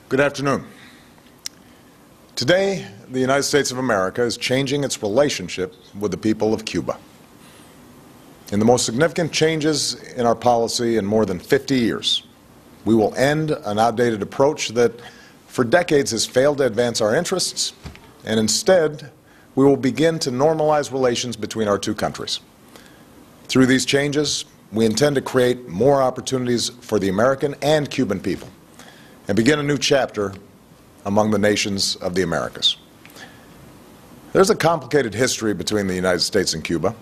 Good afternoon. Today, the United States of America is changing its relationship with the people of Cuba. In the most significant changes in our policy in more than 50 years, we will end an outdated approach that for decades has failed to advance our interests, and instead, we will begin to normalize relations between our two countries. Through these changes, we intend to create more opportunities for the American and Cuban people, and begin a new chapter among the nations of the Americas. There's a complicated history between the United States and Cuba.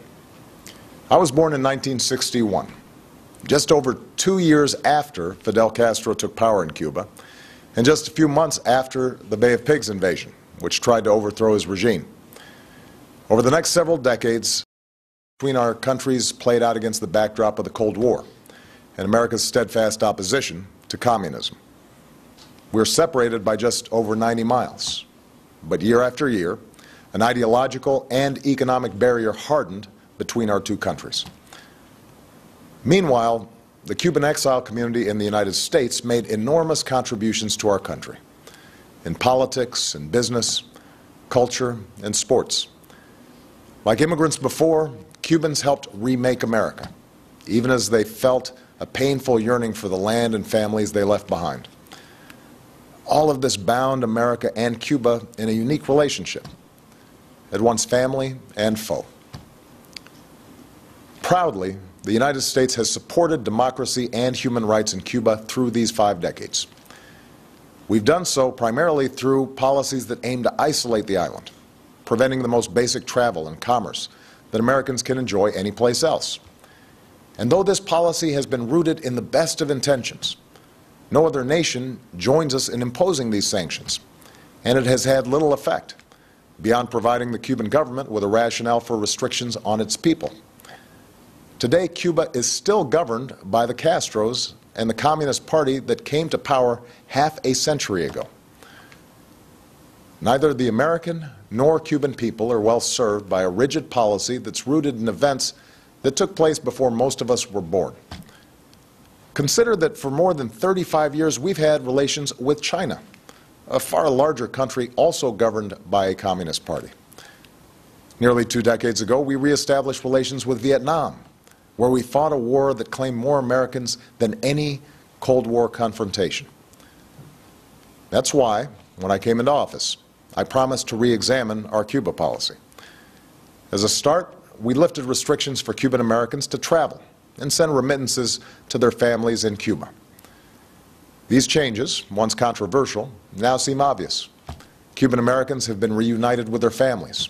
I was born in 1961, just over 2 years after Fidel Castro took power in Cuba, and just a few months after the Bay of Pigs invasion, which tried to overthrow his regime. Over the next several decades, between our countries played out against the backdrop of the Cold War and America's steadfast opposition to communism. We're separated by just over 90 miles, but year after year, an ideological and economic barrier hardened between our two countries. Meanwhile, the Cuban exile community in the United States made enormous contributions to our country in politics and business, culture, and sports. Like immigrants before, Cubans helped remake America, even as they felt a painful yearning for the land and families they left behind. All of this bound America and Cuba in a unique relationship, at once family and foe. Proudly, the United States has supported democracy and human rights in Cuba through these 5 decades. We've done so primarily through policies that aim to isolate the island, preventing the most basic travel and commerce that Americans can enjoy anyplace else. And though this policy has been rooted in the best of intentions, no other nation joins us in imposing these sanctions, and it has had little effect, beyond providing the Cuban government with a rationale for restrictions on its people. Today, Cuba is still governed by the Castros and the Communist Party that came to power half a century ago. Neither the American nor Cuban people are well served by a rigid policy that's rooted in events that took place before most of us were born. Consider that for more than 35 years we've had relations with China, a far larger country also governed by a Communist Party. Nearly 2 decades ago, we reestablished relations with Vietnam, where we fought a war that claimed more Americans than any Cold War confrontation. That's why, when I came into office, I promised to re-examine our Cuba policy. As a start, we lifted restrictions for Cuban Americans to travel and send remittances to their families in Cuba. These changes, once controversial, now seem obvious. Cuban Americans have been reunited with their families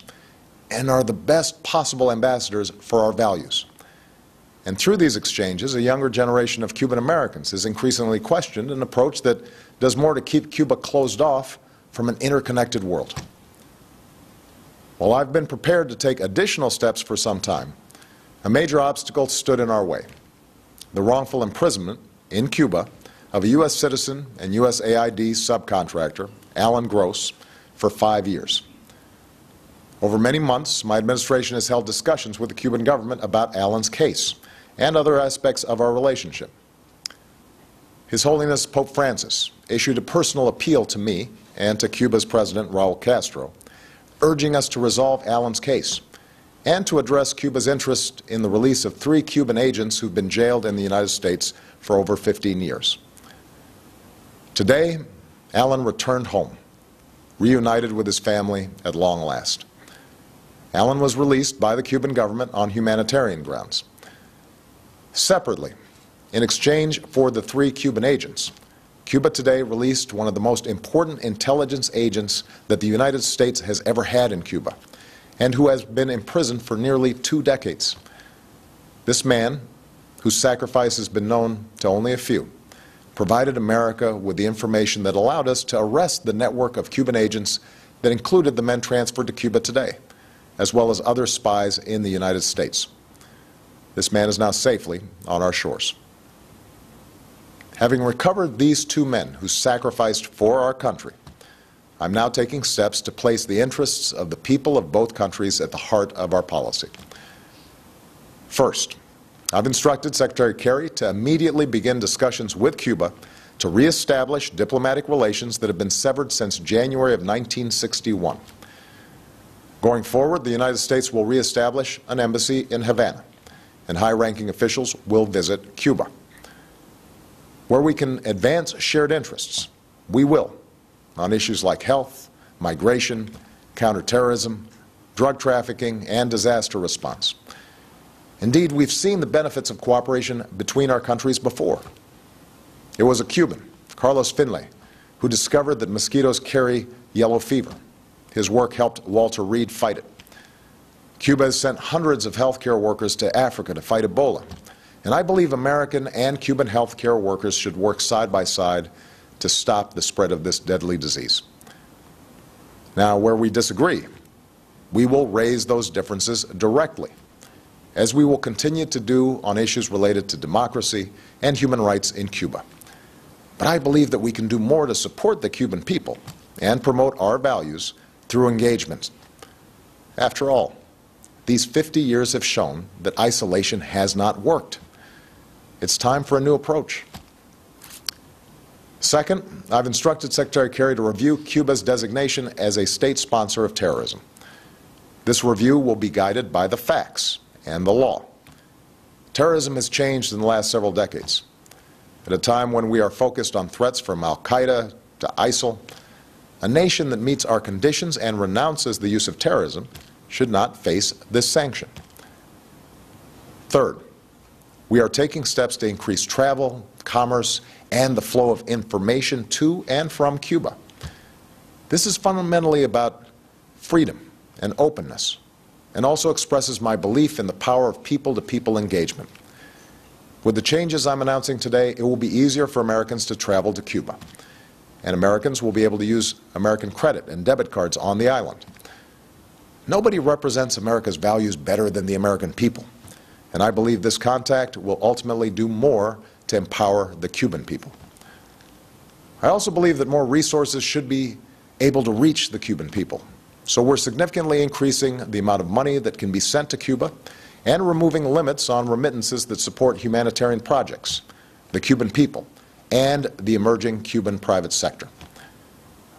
and are the best possible ambassadors for our values. And through these exchanges, a younger generation of Cuban Americans has increasingly questioned an approach that does more to keep Cuba closed off from an interconnected world. While I've been prepared to take additional steps for some time, a major obstacle stood in our way: the wrongful imprisonment in Cuba of a U.S. citizen and USAID subcontractor, Alan Gross, for 5 years. Over many months, my administration has held discussions with the Cuban government about Alan's case and other aspects of our relationship. His Holiness Pope Francis issued a personal appeal to me and to Cuba's President, Raul Castro, urging us to resolve Alan's case and to address Cuba's interest in the release of 3 Cuban agents who've been jailed in the United States for over 15 years. Today, Alan returned home, reunited with his family at long last. Alan was released by the Cuban government on humanitarian grounds. Separately, in exchange for the 3 Cuban agents, Cuba today released one of the most important intelligence agents that the United States has ever had in Cuba, and who has been imprisoned for nearly 2 decades. This man, whose sacrifice has been known to only a few, provided America with the information that allowed us to arrest the network of Cuban agents that included the men transferred to Cuba today, as well as other spies in the United States. This man is now safely on our shores. Having recovered these 2 men who sacrificed for our country, I'm now taking steps to place the interests of the people of both countries at the heart of our policy. First, I've instructed Secretary Kerry to immediately begin discussions with Cuba to reestablish diplomatic relations that have been severed since January of 1961. Going forward, the United States will reestablish an embassy in Havana, and high-ranking officials will visit Cuba. Where we can advance shared interests, we will, on issues like health, migration, counterterrorism, drug trafficking, and disaster response. Indeed, we've seen the benefits of cooperation between our countries before. It was a Cuban, Carlos Finlay, who discovered that mosquitoes carry yellow fever. His work helped Walter Reed fight it. Cuba has sent hundreds of healthcare workers to Africa to fight Ebola, and I believe American and Cuban healthcare workers should work side by side to stop the spread of this deadly disease. Now, where we disagree, we will raise those differences directly, as we will continue to do on issues related to democracy and human rights in Cuba. But I believe that we can do more to support the Cuban people and promote our values through engagement. After all, these 50 years have shown that isolation has not worked. It's time for a new approach. Second, I've instructed Secretary Kerry to review Cuba's designation as a state sponsor of terrorism. This review will be guided by the facts and the law. Terrorism has changed in the last several decades. At a time when we are focused on threats from Al-Qaeda to ISIL, a nation that meets our conditions and renounces the use of terrorism should not face this sanction. Third, we are taking steps to increase travel, commerce, and the flow of information to and from Cuba. This is fundamentally about freedom and openness, and also expresses my belief in the power of people-to-people engagement. With the changes I'm announcing today, it will be easier for Americans to travel to Cuba, and Americans will be able to use American credit and debit cards on the island. Nobody represents America's values better than the American people, and I believe this contact will ultimately do more to empower the Cuban people. I also believe that more resources should be able to reach the Cuban people, so we're significantly increasing the amount of money that can be sent to Cuba and removing limits on remittances that support humanitarian projects, the Cuban people, and the emerging Cuban private sector.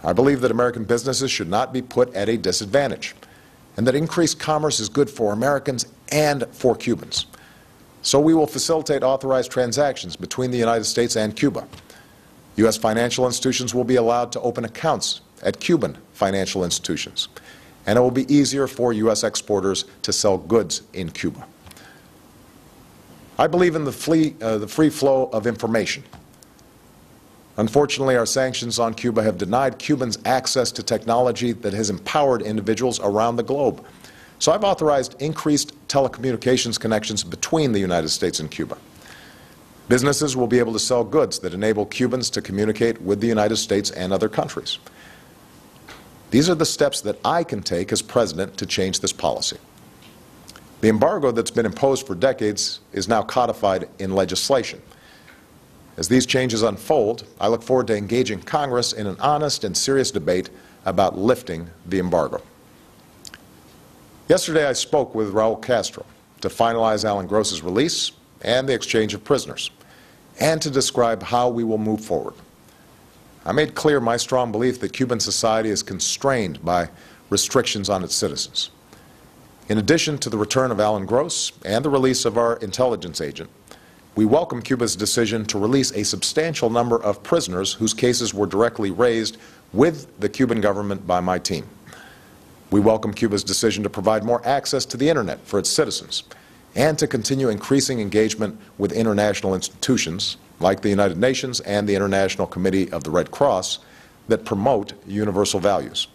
I believe that American businesses should not be put at a disadvantage, and that increased commerce is good for Americans and for Cubans. So we will facilitate authorized transactions between the United States and Cuba. U.S. financial institutions will be allowed to open accounts at Cuban financial institutions, and it will be easier for U.S. exporters to sell goods in Cuba. I believe in the free flow of information. Unfortunately, our sanctions on Cuba have denied Cubans access to technology that has empowered individuals around the globe. So I've authorized increased telecommunications connections between the United States and Cuba. Businesses will be able to sell goods that enable Cubans to communicate with the United States and other countries. These are the steps that I can take as president to change this policy. The embargo that's been imposed for decades is now codified in legislation. As these changes unfold, I look forward to engaging Congress in an honest and serious debate about lifting the embargo. Yesterday I spoke with Raul Castro to finalize Alan Gross's release and the exchange of prisoners, and to describe how we will move forward. I made clear my strong belief that Cuban society is constrained by restrictions on its citizens. In addition to the return of Alan Gross and the release of our intelligence agent, we welcome Cuba's decision to release a substantial number of prisoners whose cases were directly raised with the Cuban government by my team. We welcome Cuba's decision to provide more access to the Internet for its citizens and to continue increasing engagement with international institutions like the United Nations and the International Committee of the Red Cross that promote universal values.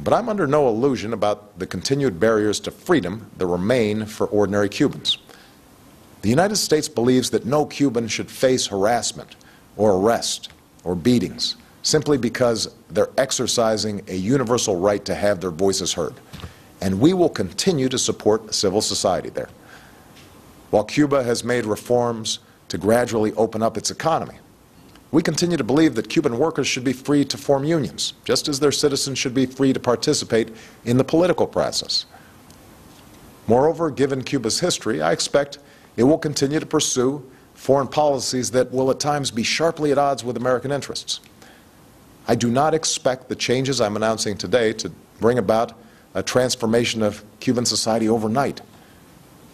But I'm under no illusion about the continued barriers to freedom that remain for ordinary Cubans. The United States believes that no Cuban should face harassment or arrest or beatings simply because they're exercising a universal right to have their voices heard. And we will continue to support civil society there. While Cuba has made reforms to gradually open up its economy, we continue to believe that Cuban workers should be free to form unions, just as their citizens should be free to participate in the political process. Moreover, given Cuba's history, I expect it will continue to pursue foreign policies that will at times be sharply at odds with American interests. I do not expect the changes I'm announcing today to bring about a transformation of Cuban society overnight.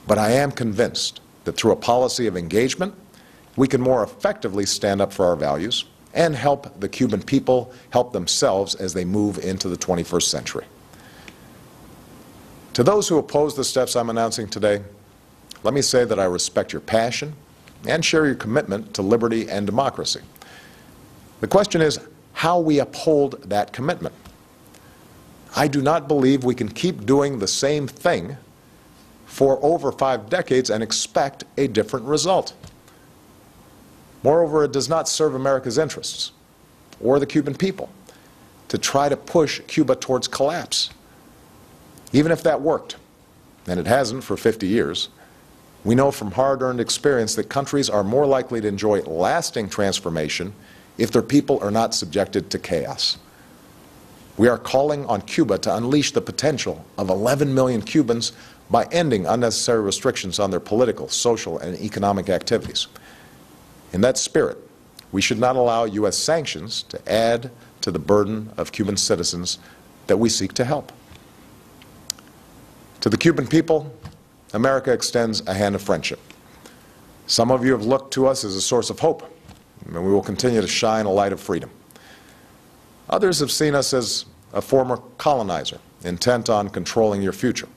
But I am convinced that through a policy of engagement, we can more effectively stand up for our values and help the Cuban people help themselves as they move into the 21st century. To those who oppose the steps I'm announcing today, let me say that I respect your passion and share your commitment to liberty and democracy. The question is how we uphold that commitment. I do not believe we can keep doing the same thing for over 5 decades and expect a different result. Moreover, it does not serve America's interests or the Cuban people to try to push Cuba towards collapse. Even if that worked, and it hasn't for 50 years, we know from hard-earned experience that countries are more likely to enjoy lasting transformation if their people are not subjected to chaos. We are calling on Cuba to unleash the potential of 11 million Cubans by ending unnecessary restrictions on their political, social, and economic activities. In that spirit, we should not allow U.S. sanctions to add to the burden of Cuban citizens that we seek to help. To the Cuban people, America extends a hand of friendship. Some of you have looked to us as a source of hope, and we will continue to shine a light of freedom. Others have seen us as a former colonizer, intent on controlling your future.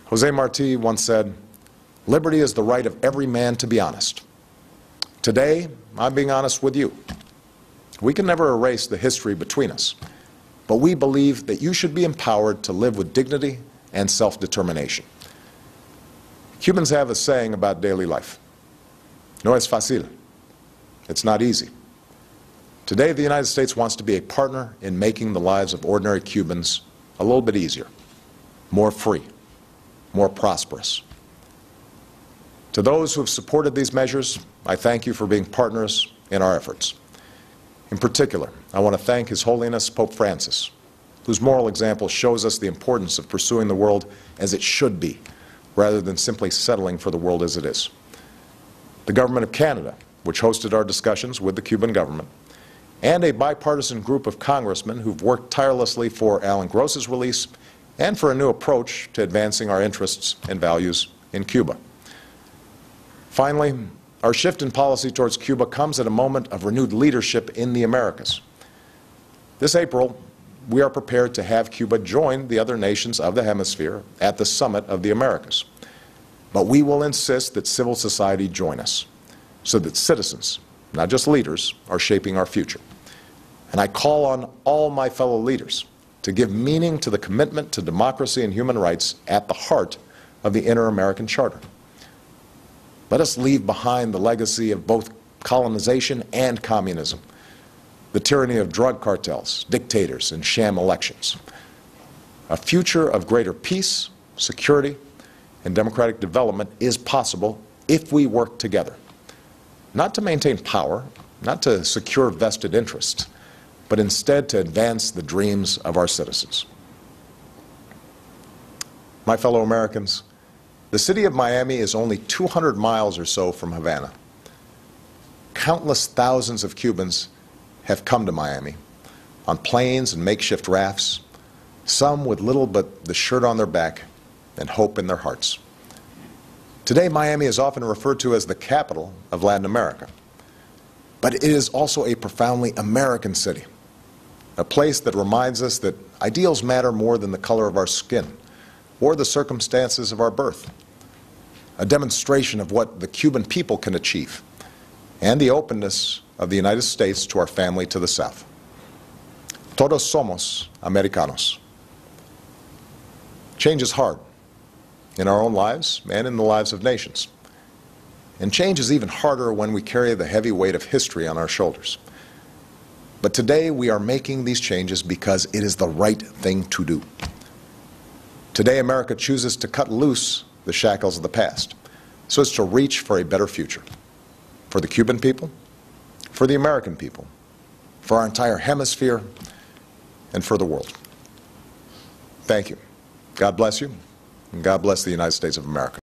Jose Marti once said, "Liberty is the right of every man to be honest." Today, I'm being honest with you. We can never erase the history between us, but we believe that you should be empowered to live with dignity and self-determination. Cubans have a saying about daily life. No es fácil. It's not easy. Today, the United States wants to be a partner in making the lives of ordinary Cubans a little bit easier, more free, more prosperous. To those who have supported these measures, I thank you for being partners in our efforts. In particular, I want to thank His Holiness Pope Francis, whose moral example shows us the importance of pursuing the world as it should be, rather than simply settling for the world as it is. The Government of Canada, which hosted our discussions with the Cuban government, and a bipartisan group of congressmen who've worked tirelessly for Alan Gross's release and for a new approach to advancing our interests and values in Cuba. Finally, our shift in policy towards Cuba comes at a moment of renewed leadership in the Americas. This April, we are prepared to have Cuba join the other nations of the hemisphere at the Summit of the Americas. But we will insist that civil society join us, so that citizens, not just leaders, are shaping our future. And I call on all my fellow leaders to give meaning to the commitment to democracy and human rights at the heart of the Inter-American Charter. Let us leave behind the legacy of both colonization and communism, the tyranny of drug cartels, dictators, and sham elections. A future of greater peace, security, and democratic development is possible if we work together. Not to maintain power, not to secure vested interests, but instead to advance the dreams of our citizens. My fellow Americans, the city of Miami is only 200 miles or so from Havana. Countless thousands of Cubans have come to Miami on planes and makeshift rafts, some with little but the shirt on their back and hope in their hearts. Today, Miami is often referred to as the capital of Latin America, but it is also a profoundly American city, a place that reminds us that ideals matter more than the color of our skin or the circumstances of our birth, a demonstration of what the Cuban people can achieve, and the openness of the United States to our family to the south. Todos somos americanos. Change is hard in our own lives and in the lives of nations. And change is even harder when we carry the heavy weight of history on our shoulders. But today we are making these changes because it is the right thing to do. Today America chooses to cut loose the shackles of the past so as to reach for a better future for the Cuban people, for the American people, for our entire hemisphere, and for the world. Thank you. God bless you, and God bless the United States of America.